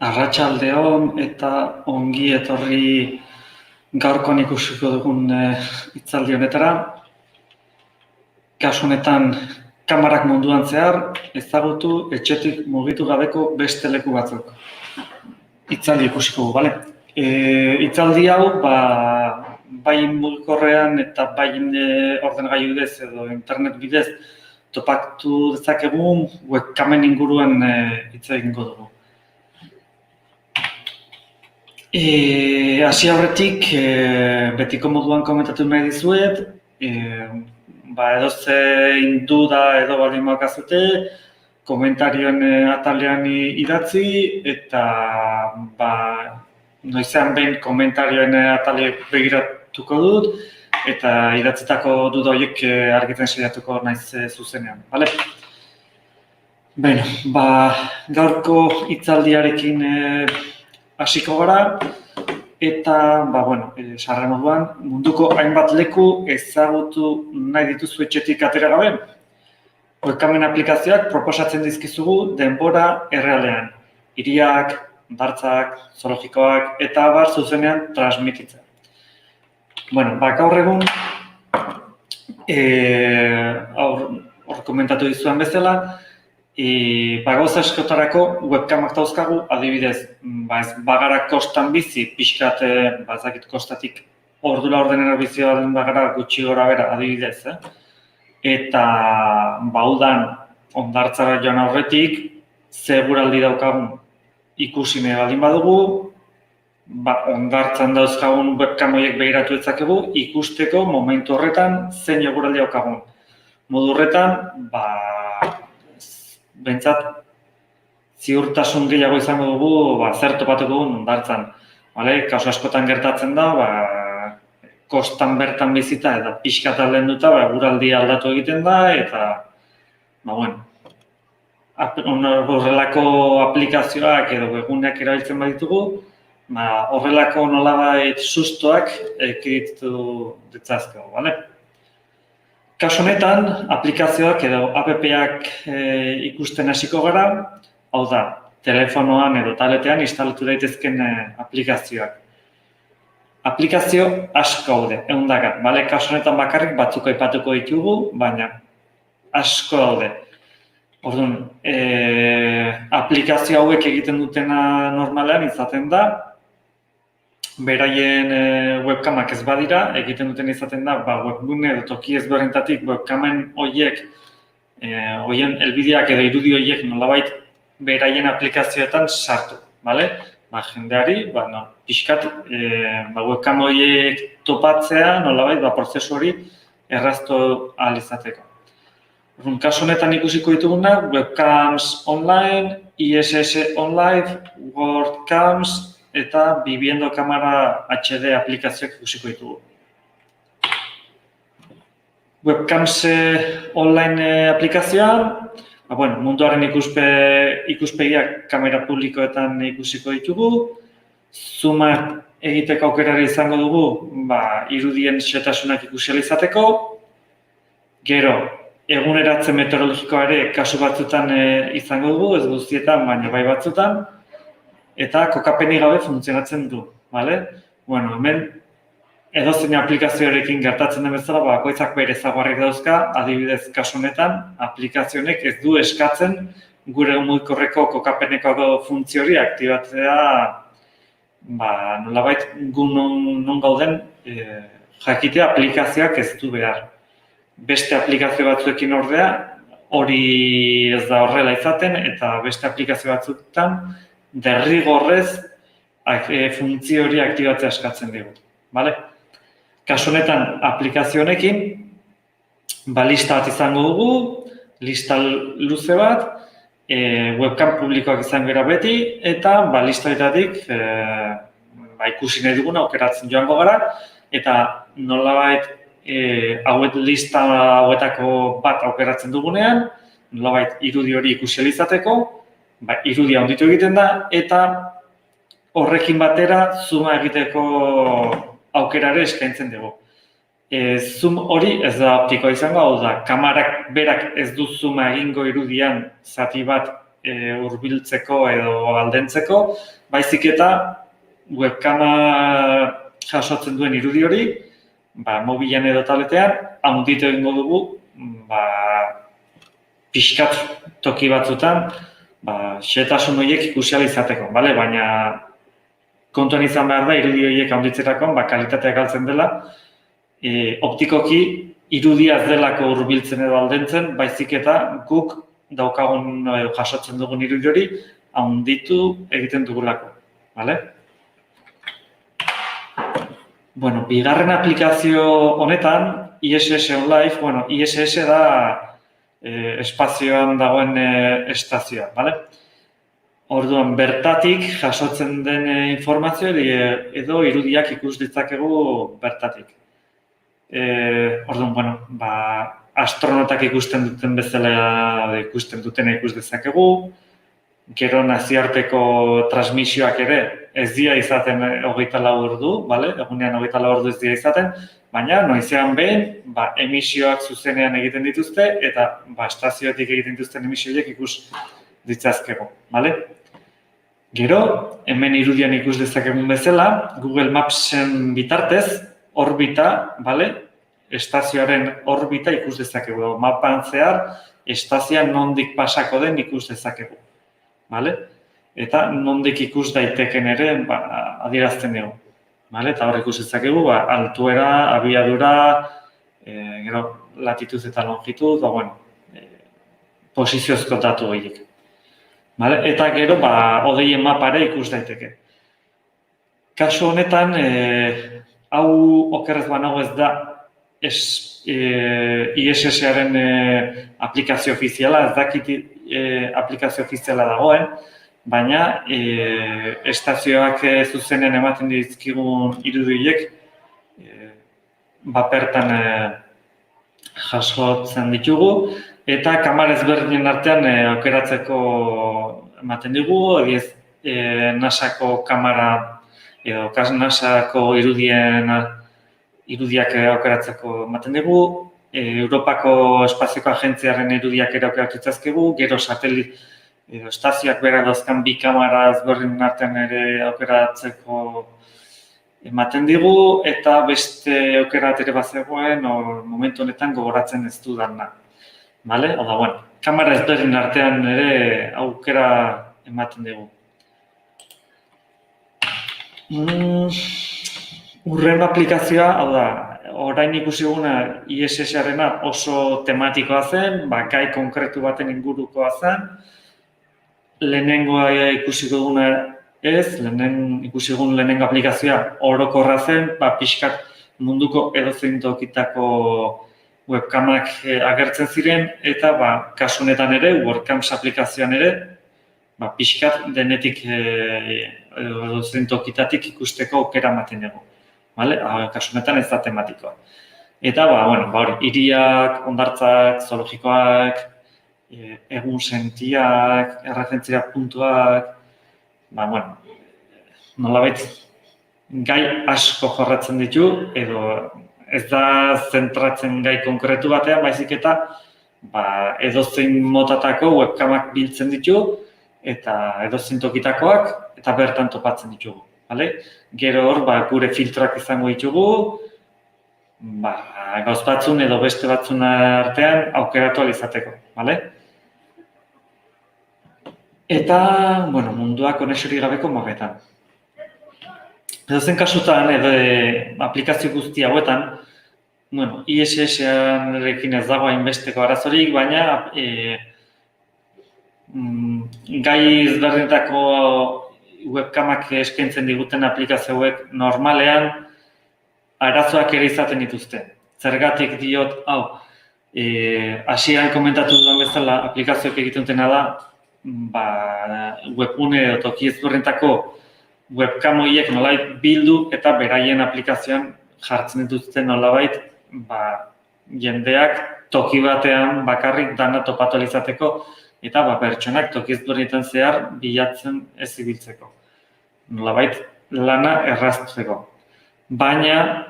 Arratsaldeon eta ongi etorri gaurkoan ikusiko dugun hitzaldi honetara. Kasu honetan kamarak munduan zehar ezagutu etxetik mugitu gabeko beste leku batzuk. Hitzaldi ikusiko dugu, bale? Hitzaldi hau bai mugikorrean eta bai ordenagailu bidez edo internet bidez topatu dezakegun webcamen inguruan hitz egingo dugu. Hasi aurretik, betiko moduan komentatu nahi dizuet, edozein duda edo baldin badakazute, komentarioen atalean idatzi eta noizean behin komentarioen atale begiratuko dut eta idatzitako duda horiek argitzen saiatuko naiz zuzenean, bale? Beno, gaurko hitzaldiarekin hasiko gara, eta, sarren moduan, munduko hainbat leku ezagutu nahi dituzu etxetik atera gabe. Webcamen aplikazioak proposatzen dizkizugu denbora errealean. Hiriak, hondartzak, zoologikoak eta abar zuzenean transmititzen. Gaur egun, hor komentatu dizuan bezala, gauza askotarako webcamak dauzkagu, adibidez, ez bagara kostan bizi, pixkat, ezakit kostatik ordura ordenera bizi bagara gutxi gora bera, adibidez, eta udan hondartzara joan aurretik, ze eguraldi daukagun ikusi nahi baldin badugu, hondartzan dauzkagun webcam horiek begiratu dezakegu, ikusteko momentu horretan zein eguraldi daukagun. Modu horretan, behintzat, ziurtasun gehiago izango dugu zer topatuko dugun hondartzan. Kasu askotan gertatzen da, kostan bertan bizita eta pixkat aldenduta eguraldi aldatu egiten da, eta horrelako aplikazioak edo webguneak erabiltzen baditugu, horrelako nolabait sustoak ekidituko ditzazkegu, bale? Kasu honetan, aplikazioak edo app-ak ikusten hasiko gara, hau da, telefonoan edo tabletean instalatu daitezken aplikazioak. Aplikazio asko daude, ehundaka, bale? Kasu honetan bakarrik batzuk aipatuko ditugu, baina asko daude. Orduan, aplikazio hauek egiten dutena normalean izaten da, beraien webcamak ez badira, egiten duten izaten da, webgune edo toki ezberdinetatik webcamen horiek, horien helbideak edo irudi horiek nolabait beraien aplikazioetan sartu, bale? Jendeari, pixkat, webcam horiek topatzea, nolabait, prozesu hori erraztu ahal izateko. Kasu honetan ikusiko dituguna, webcams online, ISS online, WordCams, eta Viviendo Kamera HD aplikazioak ikusiko ditugu. Webcams online aplikazioa, munduaren ikuspegiak kamera publikoetan ikusiko ditugu, zooma egiteko aukerari izango dugu, irudien xehetasunak ikusi ahal izateko, gero, eguneratze meteorologikoa ere kasu batzutan izango dugu, ez guztietan, baina bai batzutan, eta kokapenik gabe funtzionatzen du, bale? Hemen edozein aplikazioarekin gertatzen den bezala, bakoitzak bere ezaugarriak dauzka, adibidez kasu honetan, aplikazionek ez du eskatzen gure mugikorreko kokapeneko funtzio hori aktibatzea, nolabait gu non gauden jakitea aplikazioak ez du behar. Beste aplikazio batzuekin ordea, hori ez da horrela izaten, eta beste aplikazio batzuetan derrigorrez funtzio hori aktibatzea eskatzen dugu. Kasu honetan, aplikazio honekin, lista bat izango dugu, lista luze bat, webcam publikoak izango gara beti, eta lista horretatik ikusi nahi duguna aukeratzen joango gara, eta nolabait lista hauetako bat aukeratzen dugunean, nolabait irudi hori ikusi ahal izateko, irudia handitu egiten da, eta horrekin batera zooma egiteko aukerare eskaintzen dugu. Zoom hori ez da optikoa izango, hau da, kamarak berak ez du zooma egingo irudian zati bat hurbiltzeko edo aldentzeko, baizik eta webkama jasotzen duen irudi hori, mobilan edo tabletean, handitu egingo dugu, pixkat toki batzutan, xehetasun horiek ikusi ahal izateko, bale? Baina kontuan izan behar da, irudi horiek handitzerakoan, kalitatea galtzen dela, optikoki irudia ez delako hurbiltzen edo aldentzen, baizik eta guk daukagun jasotzen dugun irudi hori handitu egiten dugulako, bale? Bueno, bigarren aplikazio honetan, ISS on Live, bueno, ISS da espazioan dagoen estazioa, bale? Orduan, bertatik jasotzen den informazio edo irudiak ikus ditzakegu bertatik. Orduan, bueno, astronotak ikusten duten bezala ikusten dutena ikus dezakegu, gero nazioarteko transmisioak ere ez dira izaten 24 ordu, bale? Egunean 24 ordu ez dira izaten, baina noizean behin emisioak zuzenean egiten dituzte eta estazioetik egiten dituzten emisioiek ikus ditzazkegu, bale? Gero, hemen irudian ikus dezakegun bezala, Google Mapsen bitartez, orbita, bale? Estazioaren orbita ikus dezakegu. Mapan zehar, estazioa nondik pasako den ikus dezakegu, bale? Eta nondik ikus daiteken ere adierazten dugu, bale? Eta hor ikus dezakegu, altuera, abiadura, gero, latituz eta longitud, bueno, posiziozko datu horiek. Eta gero, odeien mapare ikus daiteke. Kasu honetan, hau okerrez banago ez da ISS-aren aplikazio ofiziala, ez dakit aplikazio ofiziala dagoen, baina estazioak zuzenen ematen dizkigun irudiek bertan jasotzen ditugu, eta kamara ezberdinen artean aukeratzeko ematen dugu, NASA-ko kamara edo NASA-ko irudiak aukeratzeko ematen dugu, Europako Espazioko Agentziaren irudiak ere aukeratu ditzakegu, gero satelit edo estazioak bera dauzkan bi kamara ezberdinen artean ere aukeratzeko ematen digu, eta beste aukerat ere bazegoen, momentu honetan gogoratzen ez dudana. Bale? Oda, bueno, kamara ezberdinen artean ere aukera ematen dugu. Urren aplikazioa, hau da, orain ikusi guna ISS-arena oso tematikoa zen, gai konkretu baten ingurukoa zen. Lehenengoa ikusi duguna ez, ikusi dugun lehenengo aplikazioa orokorra zen, pixkat munduko edozein tokitako webkamak agertzen ziren, eta kasu honetan ere, WordCamps aplikazioan ere, pixkat denetik edozein tokitatik ikusteko aukera ematen dugu. Kasu honetan ez da tematikoa. Eta, hiriak, hondartzak, zoologikoak, egun sentiak, erreferentzia puntuak, nolabait gai asko jorratzen ditu, edo ez da zentratzen gai konkretu batean, baizik eta edozein motatako webkamak biltzen ditu, eta edozein tokitakoak, eta bertan topatzen ditugu. Gero hor, gure filtroak izango ditugu, gauz batzun edo beste batzun artean aukeratu alizateko. Eta, munduak konexiorik gabeko mapetan. Edozen kasutan, edo aplikazio guzti hauetan, ISS-arekin ez dago hainbesteko arazorik, baina gai ezberdinetako webkamak eskaintzen diguten aplikazioek normalean arazoak ere izaten dituzte. Zergatik diot, hasieran komentatu dudan bezala aplikazioak egiten dutena da, webgune edo toki ezberdinetako webkam horiek nolabait bildu eta beraien aplikazioan jartzen dituzten nolabait jendeak toki batean bakarrik dana topatu ahal izateko eta pertsonak toki ezberdinetan zehar bilatzen ez ibiltzeko. Nolabait lana errazteko. Baina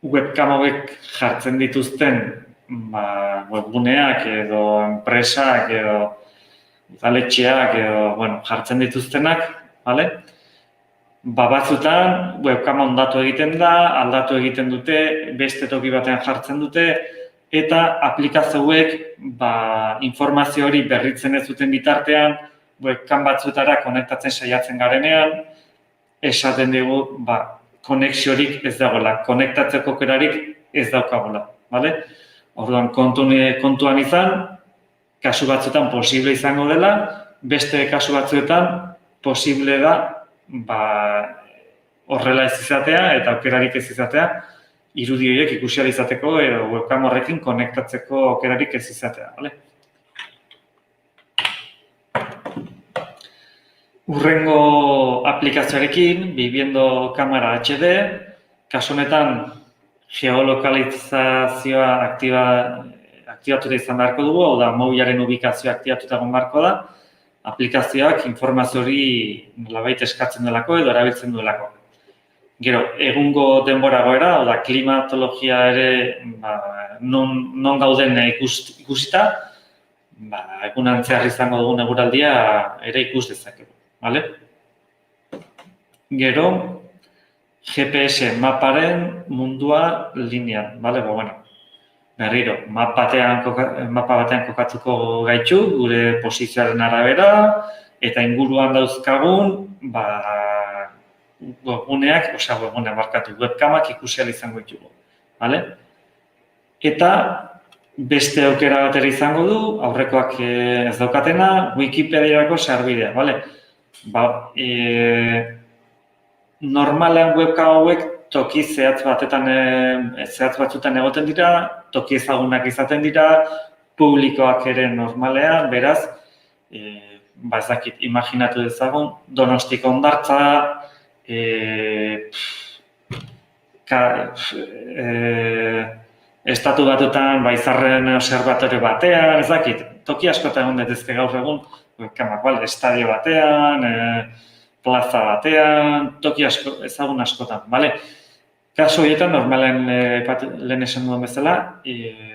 webkam hauek jartzen dituzten webguneak edo enpresak edo udaletxeak edo jartzen dituztenak, bale? Batzutan webkama ondatu egiten da, aldatu egiten dute, beste toki batean jartzen dute, eta aplikazioek informazio hori berritzen ez duten bitartean, webcam batzuetara konektatzen saiatzen garenean, esaten dugu, konexiorik ez dagoela, konektatzeko aukerarik ez daukagula, bale? Orduan, kontuan izan, kasu batzuetan posible izango dela, beste kasu batzuetan posible da horrela ez izatea eta aukerarik ez izatea, irudi horiek ikusi ahal izateko edo webcam horrekin konektatzeko aukerarik ez izatea, bale? Hurrengo aplikazioarekin, Viviendo Kamera HD, kasu honetan geolokalizazioa aktibatuta izan beharko dugu, hau da, mobilaren ubikazioa aktibatuta egon beharko da, aplikazioak informazio hori nolabait eskatzen delako edo erabiltzen duelako. Gero, egungo denbora goera, hau da, klimatologia ere non gauden ikusita, egunan zehar izango dugun eguraldia ere ikus dezakegu. Gero, GPS maparen mundua linean. Berriro, mapa batean kokatuko gaitu, gure posizioaren arabera, eta inguruan dauzkagun, webkamak ikusi ahal izango ditugu. Eta beste aukera batera izango du, aurrekoak ez daukatena, Wikipediarako sarbidea. Normalean webcam hauek toki zehatz batzutan egoten dira, toki ezagunak izaten dira, publikoak ere normalean, beraz, ez dakit, imaginatu dezagun, Donostiko hondartza, estatu batutan, Izarren observatorio batean, ez dakit, toki askotan egon daitezke gaur egun, webcamak, estadio batean, plaza batean, toki ezagun askotan, bale? Kasu horietan, normalen lehen esan duen bezala,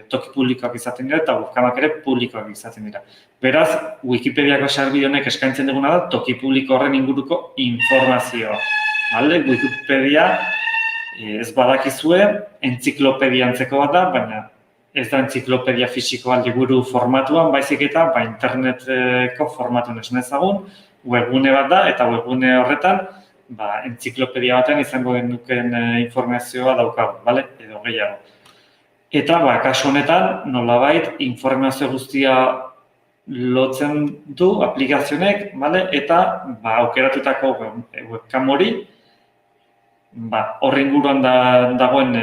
toki publikoak izaten dira eta webcamak ere publikoak izaten dira. Beraz, Wikipediako sarbide honek eskaintzen duguna da, toki publiko horren inguruko informazioa. Wikipedia ez badakizue, entziklopedia antzeko bat da, baina ez da entziklopedia fisikoa liburu formatuan, baizik eta interneteko formatuan esan ezagun, webgune bat da, eta webgune horretan entziklopedia batean izango genuken informazioa daukagu, edo gehiago. Eta, kasu honetan, nolabait, informazio guztia lotzen du aplikazionek, eta aukeratutako webcam hori, horren inguruan dagoen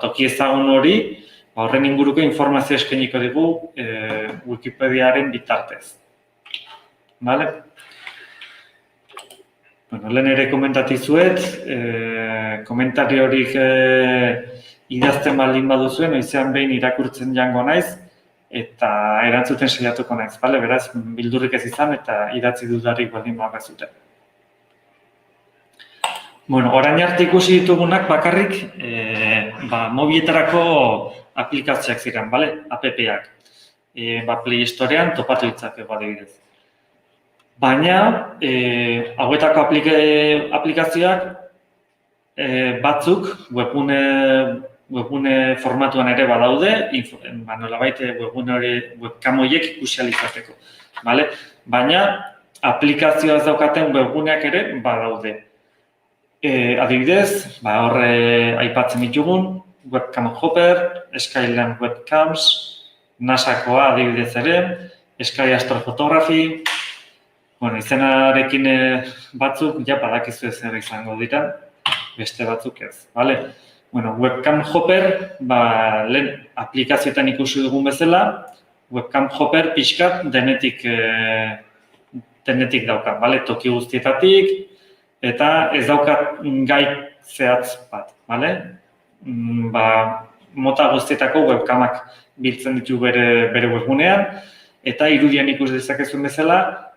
toki ezagun hori, horren inguruko informazio eskainiko digu Wikipediaren bitartez. Lehen ere komentatizuet, komentario horik idazten baldin baduzuen, noizean behin irakurtzen jango naiz, eta erantzuten saiatuko naiz, beraz, bildurrik ez izan eta idatzi dudarik baldin badazuten. Orain arte ikusi ditugunak bakarrik mobiletarako aplikazioak ziren, app-ak. Play Storean topatu ditzakegu adibidez. Baina, hauetako aplikazioak batzuk webgune formatuan ere badaude, nolabait webcam horiek ikusi ahal izateko. Baina, aplikazioa ez daukaten webguneak ere badaude. Adibidez, horre aipatzen ditugun, Webcam Hopper, Skyline Webcams, NASA-koa adibidez ere, Sky Astrophotography, izenarekin batzuk, badakizu ez ere izango dira, beste batzuk ez. Webcam Hopper, lehen aplikazioetan ikusi dugun bezala, Webcam Hopper pixkat denetik dauka, toki guztietatik, eta ez daukat gai zehatz bat, mota guztietako webcamak biltzen ditu bere webgunean, eta irudian ikus dezakezuen bezala,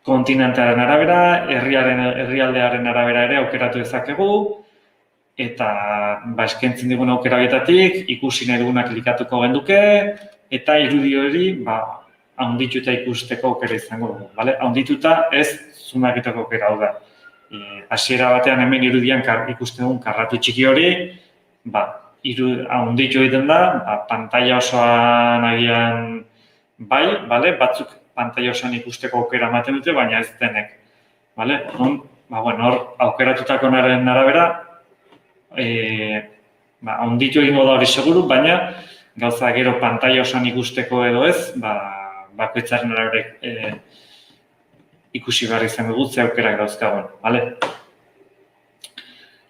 kontinentearen arabera, herrialdearen arabera ere aukeratu dezakegu, eta eskaintzen digun aukera horietatik, ikusi nahi duguna klikatuko genduke, eta irudi hori handituta ikusteko aukera izango dugu. Handituta ez zunaketako aukera hau da. Hasiera batean hemen irudian ikusten dugun karratu txiki hori, handitu egiten da, pantaila osoan agian batzuk pantaila osoan ikusteko aukera ematen dute, baina ez denek. Hor aukeratutakon arabera, handitu egingo da hori seguru, baina gauza gero pantaila osoan ikusteko edo ez, bakoitzaren arabera ikusi behar izan dugu ze aukerak dauzkagun.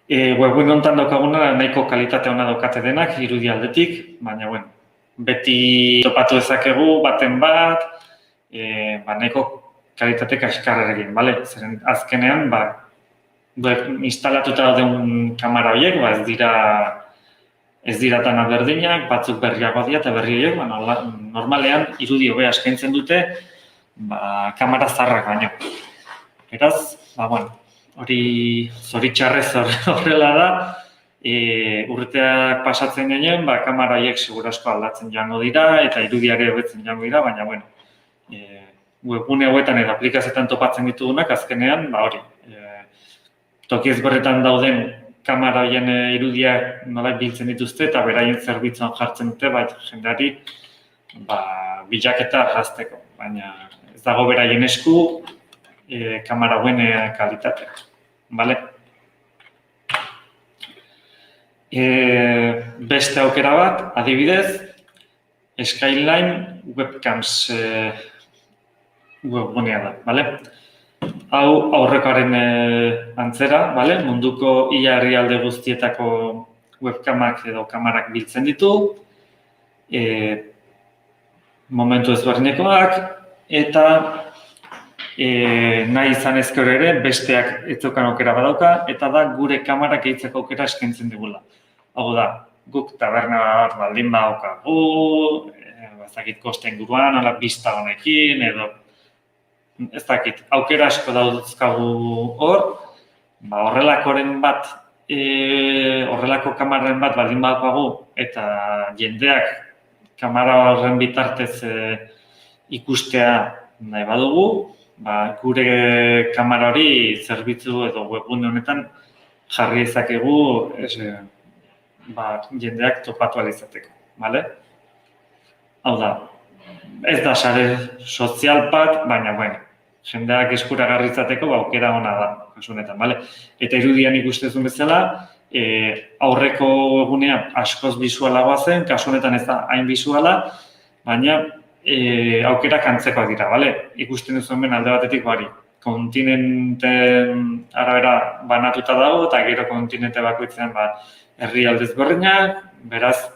Webgune honetan daukaguna nahiko kalitate ona daukate denak, irudi aldetik, baina beti topatu dezakegu baten bat, nahiko kalitate kaskarrarekin, zeren azkenean instalatuta dauden kamera horiek, ez dira tan berdinak, batzuk berriago dira eta berri horiek, normalean irudi hobea eskaintzen dute kamera zaharrak baino. Beraz, hori zoritxarrez horrela da, urteak pasatzen ginen, kamera horiek segurasko aldatzen joango dira eta irudiare hobetzen joango dira, baina webgune hauetan edo aplikazioetan topatzen ditugunak, azkenean, toki ezberretan dauden kamera horien irudiak nola biltzen dituzte eta beraien zerbitzuan jartzen dute, jendeari bilaketa arrasteko, baina ez dago beraien esku kamera hauen kalitatea. Beste aukera bat, adibidez, Skyline Webcams webgunea da. Hau aurrekoaren antzera, munduko ia herrialde guztietako webkamak edo kamarak biltzen ditu, momentu ezberdinekoak, eta nahi izan ezkero ere besteak ez daukan aukera badauka, eta da gure kamarak gehitzeko aukera eskaintzen digula. Hau da, guk taberna bat baldin badaukagu, ez dakit koste inguruan, ala pista honekin, edo ez dakit, aukera asko dauzkagu hor, horrelakoren bat, horrelako kamararen bat baldin badaukagu, eta jendeak kamara horren bitartez ikustea nahi badugu, gure kamera hori zerbitzu edo webgune honetan jarri ezakegu jendeak topatu ahal izateko. Hau da, ez da sare sozial bat, baina jendeak eskuragarri izateko aukera ona da, kasu honetan. Eta irudian ikustezun bezala, aurreko webgunean askoz bisualagoa zen, kasu honetan ez da hain bisuala, baina aukerak antzekoak dira, ikusten duzu hemen alde batetik kontinenten arabera banatuta dago, eta gero kontinente bakoitzean herrialde ezberdinak, beraz,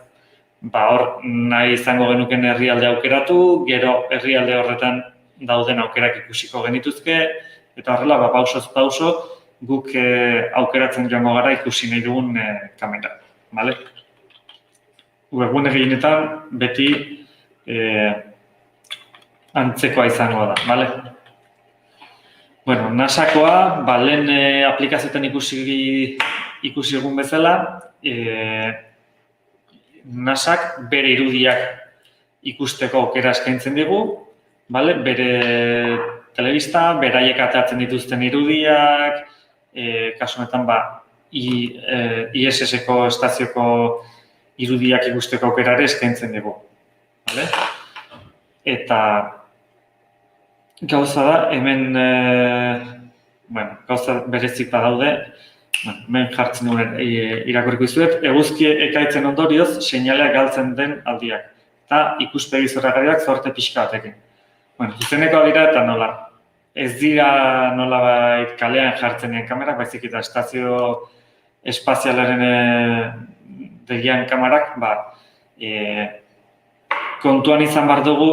hor nahi izango genuken herrialde aukeratu, gero herrialde horretan dauden aukerak ikusiko genituzke, eta horrela, pausoz pauso, guk aukeratzen joango gara ikusi nahi dugun kamera. Webgune gehienetan beti antzekoa izango da, NASakoa, lehen aplikazioetan ikusi egun bezala, NASak bere irudiak ikusteko aukera eskaintzen digu, bere telebista, beraiek ateratzen dituzten irudiak, kasu honetan ISS-eko estazioko irudiak ikusteko aukera ere eskaintzen digu. Eta gauza da, hemen gauza berezik badaude, hemen jartzen duen irakurriko izuet, eguzki ekaitzen ondorioz seinalea galtzen den aldiak. Eta ikuspegi zoragarriak zorte pixka batekin. Zuzeneko dira eta nola. Ez dira nolabait kalean jartzen dien kamerak, baizik eta estazio espazialaren degian kamerak, kontuan izan behar dugu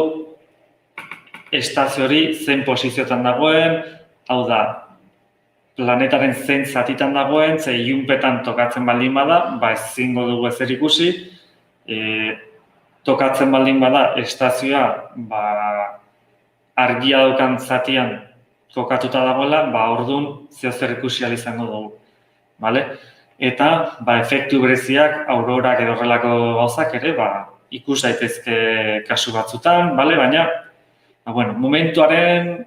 estazio hori zein posiziotan dagoen, hau da, planetaren zein zatitan dagoen, ze ilunpetan tokatzen baldin bada, ezingo dugu ezer ikusi, tokatzen baldin bada estazioa argia daukan zatian kokatuta dagoela, orduan zeozer ikusi ahal izango dugu. eta efektu bereziak, aurorak edo horrelako gauzak ere ikus daitezke kasu batzutan, baina momentuaren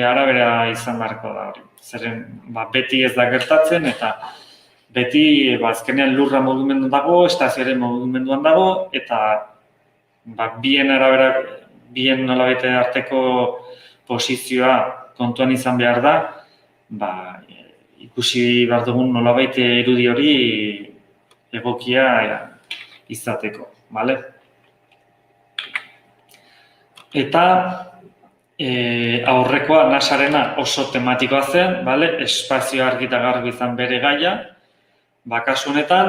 arabera izan beharko da hori. Zeren beti ez da gertatzen eta beti azkenean lurra mugimenduan dago, estazioaren mugimenduan dago eta bien arabera, bien nolabait arteko posizioa kontuan izan behar da, ikusi behar dugun nolabait irudi hori egokia izateko, bale? Eta aurrekoa NASArena oso tematikoa zen, bale? Espazio argi eta garbi izan bere gaia, kasu honetan,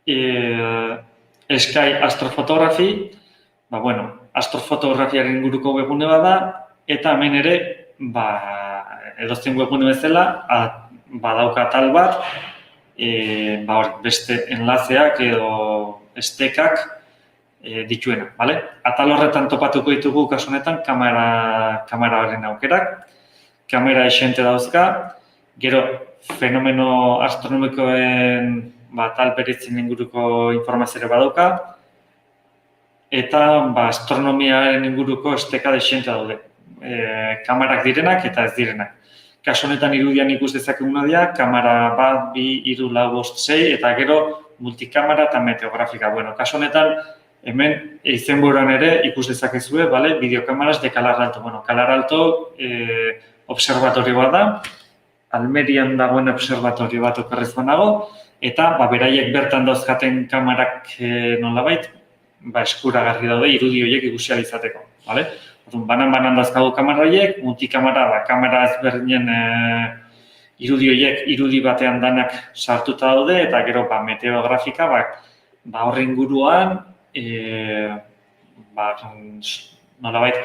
Sky Astrophotography, astrofotografiaren inguruko webgune bada, eta hemen ere, edozein webgune bezala, badauka atal bat, beste enlazeak edo estekak dituena, bale? Atal horretan topatuko ditugu kasu honetan kameraren aukerak, kamera esente dauzka, gero fenomeno astronomikoen atal bereizien inguruko informazioa badauka, eta astronomiaren inguruko esteka desente daude. Kamerak direnak eta ez direnak. Kasu honetan irudian ikus dezakeguna dira, kamera 1, 2, 3, 4, 5, 6 eta gero multikamera eta meteografika. Kasu honetan hemen izenburuan ere ikus dezakezue, bideokamaras de Calar Alto. Calar Alto observatorio bat da, Almerian dagoen observatorio bat okerrez banago, eta beraiek bertan dauzkaten kamerak nolabait, eskuragarri daude irudi horiek ikusi ahal izateko. Banan dauzkagu kamera horiek, multikamera, kamera ezberdinen irudi horiek irudi batean danak sartuta daude, eta gero meteografika, horre inguruan, nolabait,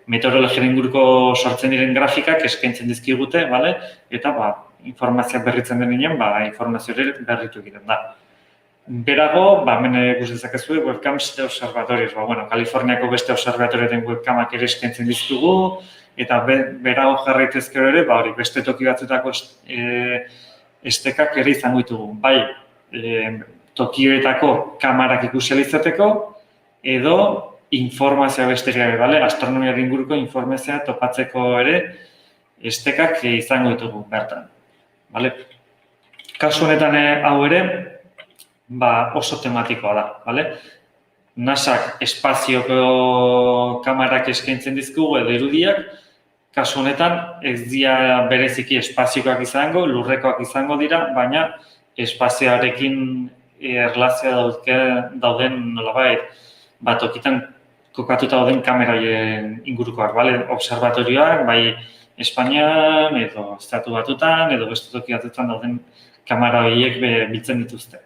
meteorologiaren inguruko sortzen diren grafikak eskaintzen dizkigute, eta informazioak berritzen denean, informazio hori berritu egiten da. Berago, hemen ikus dezakezue webcams de observatorios. Kaliforniako beste observatorioen webkamak ere eskaintzen dizkugu, eta berago jarraitezkero ere, beste toki batzutako estekak ere izango ditugu. Tokioetako kamerak ikusi ahal izateko, edo informazioa besterik gabe, astronomiaren inguruko informazioa topatzeko ere estekak izango ditugu bertan. Kasu honetan hau ere, oso tematikoa da. NASAk espazioko kamerak eskaintzen dizkugu edo irudiak, kasu honetan ez dira bereziki espaziokoak izango, lurrekoak izango dira, baina espazioarekin erlazioa dauden nolabait, tokitan kokatuta dauden kameraien ingurukoak, observatorioak, bai Espainian, edo Estatu Batutan, edo beste toki batutan dauden kamera horiek biltzen dituzte.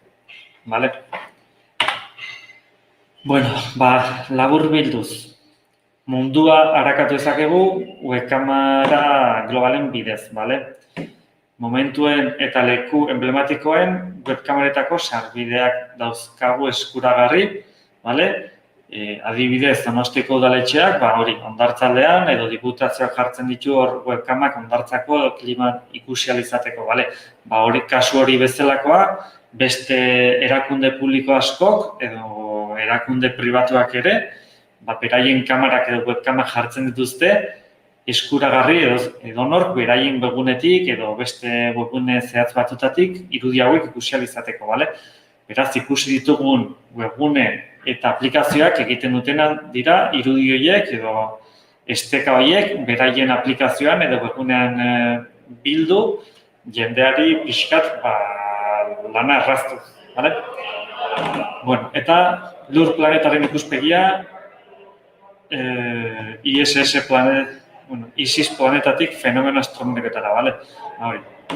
Labur bilduz, mundua arakatu ezakegu webkamera globalen bidez, Momentuen eta leku emblematikoen webkameretako sarbideak dauzkagu eskuragarri, adibidez, Donostiako udaletxeak, hondartzaldean edo diputazioak jartzen ditu hor webkamak hondartzako klima ikusi ahal izateko, kasu hori bezalakoa, beste erakunde publiko askok edo erakunde pribatuak ere, beraien kamerak edo webkamak jartzen dituzte, eskuragarri edo nork beraien webgunetik edo beste webgune zehatz batutatik irudi hauek ikusi ahal izateko, Beraz, ikusi ditugun webgune eta aplikazioak egiten dutena dira irudi horiek edo esteka horiek beraien aplikazioan edo webgunean bildu jendeari pixkat lana erraztu. Eta lur planetaren ikuspegia ISIS planetatik fenomeno astronomiketara.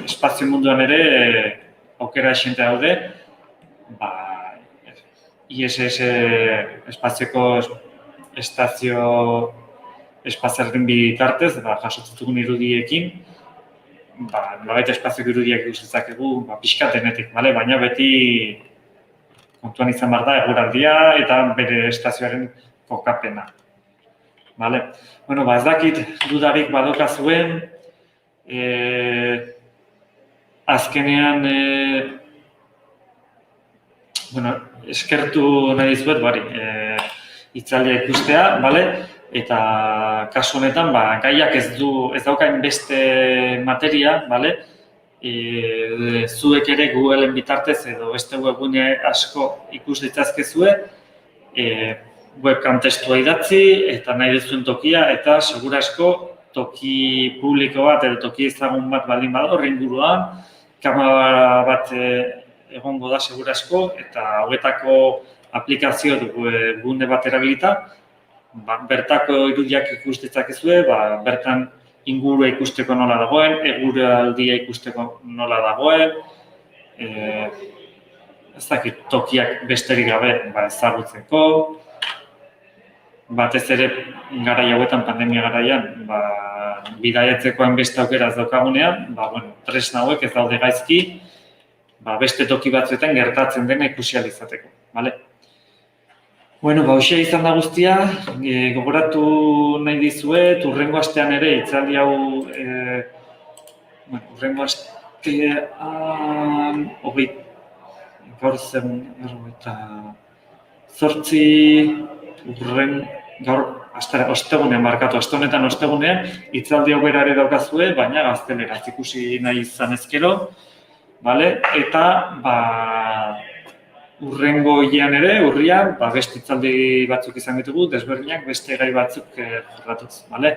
Espazio munduan ere aukera esente daude, ISS espazioko estazio espaziaren bitartez, jasotzen dugun irudiekin, nolabait espazioko irudiak ikusitzakegu pixkat denetik, baina beti kontuan izan behar da eguraldia eta bere estazioaren kokapena. Ez dakit dudarik badokazuen, azkenean Bueno, eskertu nahi dizuet, hitzaldia ikustea, bale? Eta kasu honetan, gaiak ez daukain beste materia, bale? Zuek ere Googleen bitartez edo beste webgune asko ikus ditzazkezue, webcam testua idatzi eta nahi duzuen tokia, eta segura asko toki publiko bat edo toki ezagun bat baldin bada horren inguruan, kamera bat egongo da segura asko, eta hauetako aplikazio gune bat erabilita, bertako irudiak ikus ditzakezue, bertan ingurua ikusteko nola dagoen, eguraldia ikusteko nola dagoen, ez dakit tokiak besterik gabe ezagutzeko, batez ere garai hauetan, pandemia garaian, bidaiatzeko hainbeste aukera ez daukagunean, tresna hauek ez daude gaizki, beste toki batzuetan gertatzen dena ikusi ahal izateko, bale? Bueno, hoxe izan da guztia, gogoratu nahi dizuet, hurrengo astean ere, hitzaldi hau, hurrengo astean, gaur zen, eta gaur ostegunean markatu, honetan ostegunean, hitzaldi hau bera ere daukazue, baina gazteleraz ikusi nahi izan ezkero, bale? Eta, urrengo hilean ere, urrian, beste hitzaldi batzuk izan ditugu, desberdinak beste gai batzuk jorratuz, bale?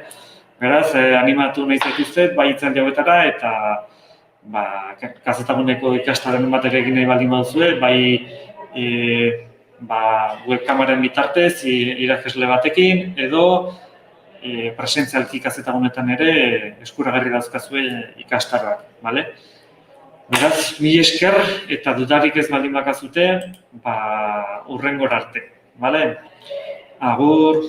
Beraz, animatu nahi zaituztet, bai hitzaldi hauetara, eta kazetaguneko ikastaren bat ere egin nahi baldin baduzue, webkamaren bitartez, irakasle batekin, edo presentzialki kazetagunetan ere eskuragarri dauzkazue ikastarrak, bale? Beraz, mila esker eta dudarik ez baldin bakazute, hurrengora arte, bale? Agur!